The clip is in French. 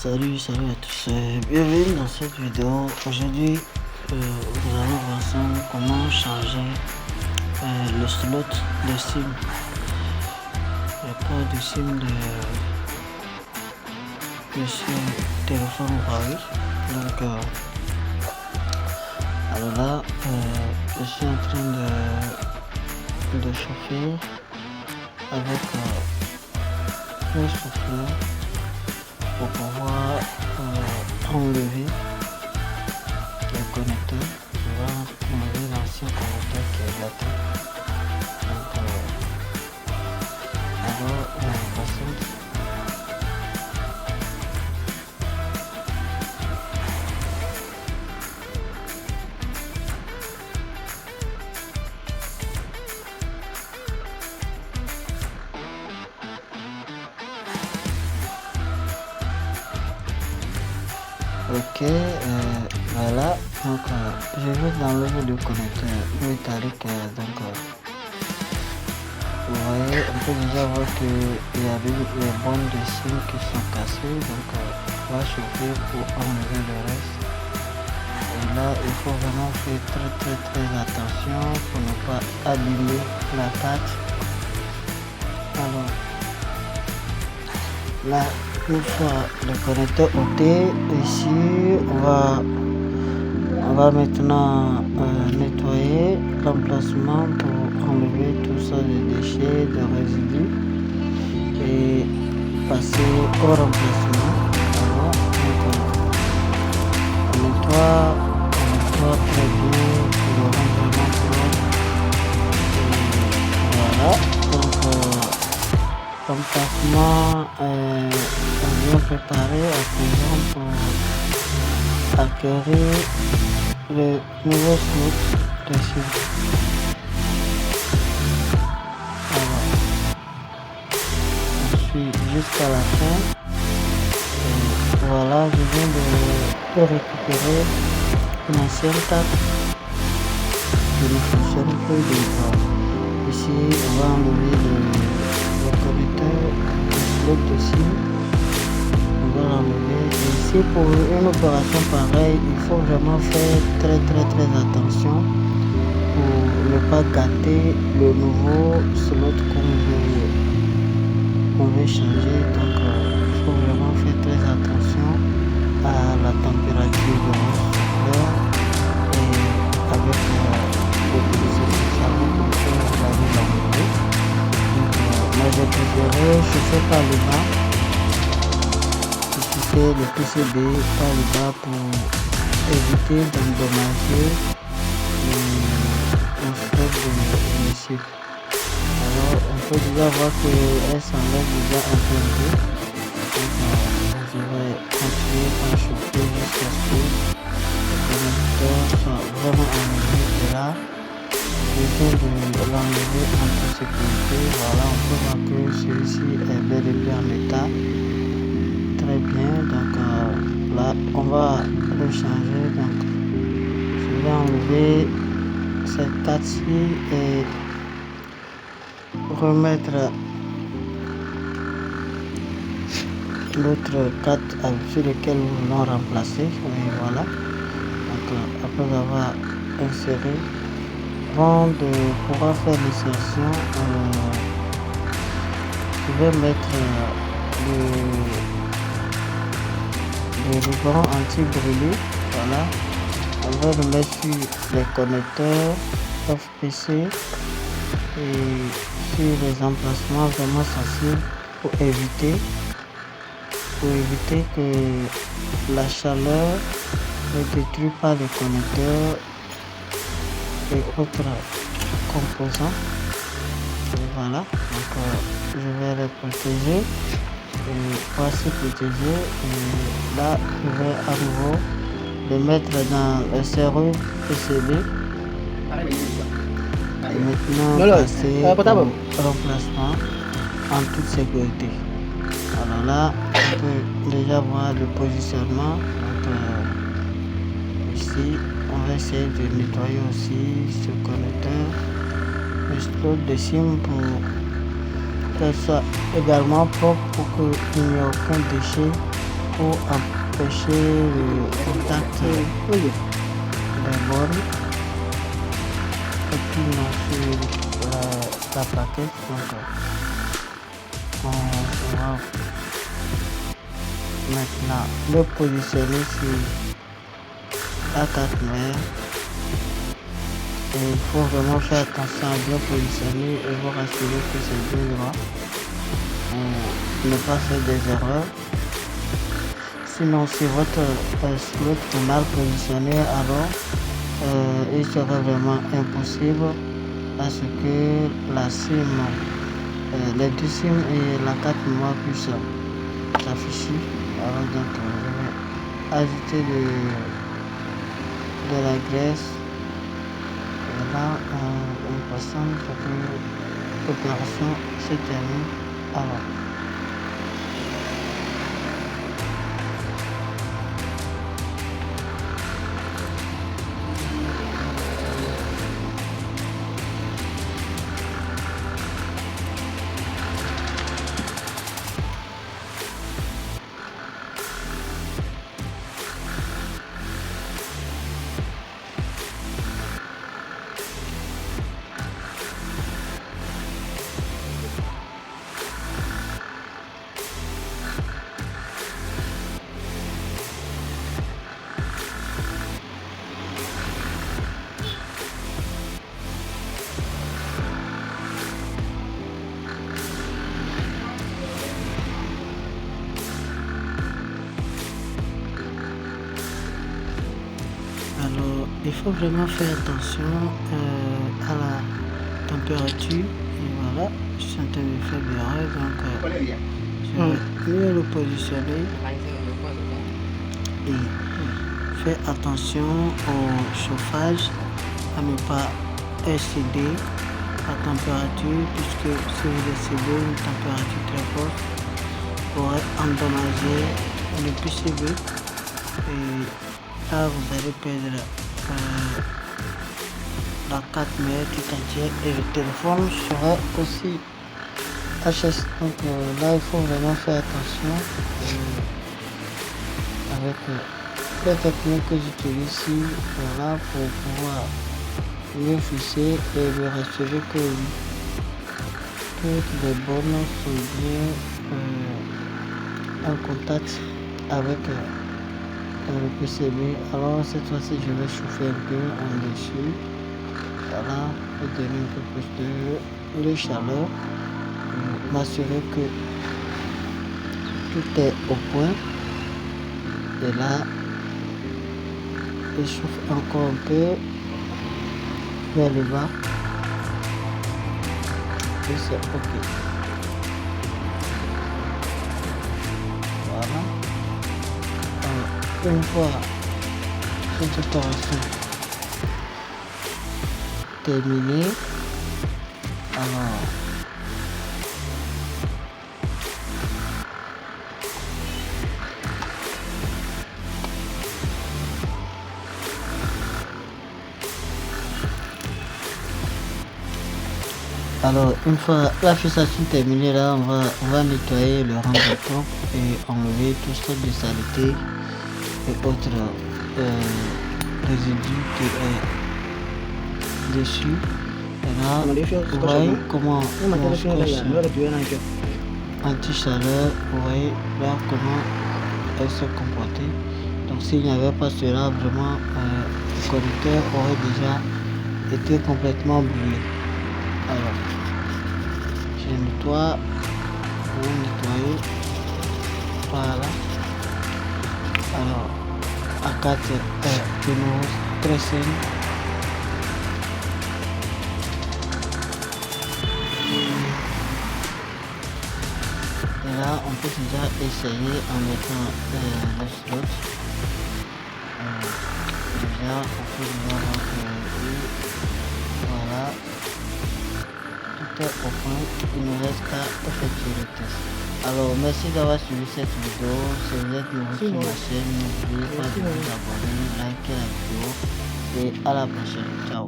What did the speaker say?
Salut à tous, bienvenue dans cette vidéo. Aujourd'hui, nous allons voir ensemble comment changer le slot de SIM, le code de SIM de ce téléphone Huawei. Donc, alors là, je suis en train de chauffer avec un souffleur pour pouvoir enlever le connecteur. Je vais enlever l'ancien connecteur qui est éclaté. Donc, alors, patiente. Ok, voilà, donc je vais enlever le connecteur métallique. Donc vous voyez, on peut déjà voir qu'il y a les bandes de SIM qui sont cassées. Donc on va chauffer pour enlever le reste. Et là, il faut vraiment faire très attention pour ne pas abîmer la carte. Alors là, une fois le connecteur ôté, ici on va maintenant nettoyer l'emplacement pour enlever tout ça, de déchets, de résidus, et passer au remplacement. Alors, on nettoie très bien pour le remplacement propre. Voilà, donc l'emplacement bien préparé à présent pour acquérir le nouveau slot de SIM. Je suis jusqu'à la fin. Et voilà, je viens de récupérer une ancienne carte qui ne fonctionne plus. Ici, on va enlever le connecteur du slot de SIM. On va l'enlever. Ici, pour une opération pareille, il faut vraiment faire très attention pour ne pas gâter le nouveau slot qu'on veut changer. Donc il faut vraiment faire très attention à la température de notre souffleur et avec l'utiliser spécialement pour laver l'enlever. Moi j'ai préféré chauffer par le bas, chauffer le PCB par le bas pour éviter d'endommager le slot de cycle. Alors on peut déjà voir qu'elle s'enlève déjà un peu. Donc je vais continuer à chauffer jusqu'à ce que le connecteur soit vraiment enlevé. Et là, je viens de l'enlever en toute sécurité. Voilà, on peut voir que celui-ci est bel et bien en état. Très bien, donc là on va le changer. Donc je vais enlever cette carte-ci et remettre l'autre carte sur laquelle nous voulons remplacer. Et voilà, donc après avoir inséré, avant de pouvoir faire l'insertion, je vais mettre le ruban anti-brûlé. Voilà, on va le mettre sur les connecteurs FPC et sur les emplacements vraiment sensibles pour éviter que la chaleur ne détruise pas les connecteurs et autres composants. Et voilà, donc je vais les protéger. Et voici protégé. Et là, je vais à nouveau les mettre dans le serrure PCB. Et maintenant passer au remplacement en toute sécurité. Alors là, on peut déjà voir le positionnement. Donc ici, on va essayer de nettoyer aussi ce connecteur, le slot de SIM, pour que ce soit également propre, pour qu'il n'y ait aucun déchet pour empêcher le contact des bornes et puis sur la plaquette. Donc on va maintenant le positionner sur la 4 mètres. Et il faut vraiment faire attention à bien positionner et vous rassurer que c'est bien droit pour ne pas faire des erreurs. Sinon, si votre slot est mal positionné, alors il serait vraiment impossible à ce que la SIM, les deux SIM et la carte mémoire puissent s'afficher. Alors donc, je vais ajouter de la graisse. Et là, en passant, l'opération se termine avant. Alors, il faut vraiment faire attention à la température. Et voilà, je suis en train de faire des erreurs, donc je vais mieux le positionner et faire attention au chauffage, à ne pas excéder la température, puisque si vous excédez une température très forte, vous pourrez endommager le PCB et là vous allez perdre la 4 mètres tout entière et le téléphone sera aussi HS. Donc là il faut vraiment faire attention avec les techniques que j'utilise ici, voilà, pour pouvoir mieux fixer et me rassurer que toutes les bornes sont bien en contact avec le PCB. Alors cette fois-ci je vais chauffer un peu en dessus, voilà, pour donner un peu plus de chaleur, m'assurer que tout est au point. Et là je chauffe encore un peu vers le bas et c'est ok. Voilà. Une fois cette opération terminée, alors une fois la fixation terminée, là on va nettoyer le rang de pompe et enlever tout ce de saleté et autres résidus qui est dessus. Et là vous voyez comment mon scotch anti-chaleur, vous voyez là comment elle se comportait. Donc s'il n'y avait pas cela, vraiment le conducteur aurait déjà été complètement brûlé. Alors je nettoie pour nettoyer, voilà. Alors A4 est de nouveau très saine. Et là on peut déjà essayer en mettant le slot. Déjà on peut déjà voir que voilà, tout est au point, il ne reste qu'à effectuer le test. Alors merci d'avoir suivi cette vidéo. Si vous êtes nouveau sur ma chaîne, n'oubliez pas de vous abonner, liker la vidéo et à la prochaine. Ciao.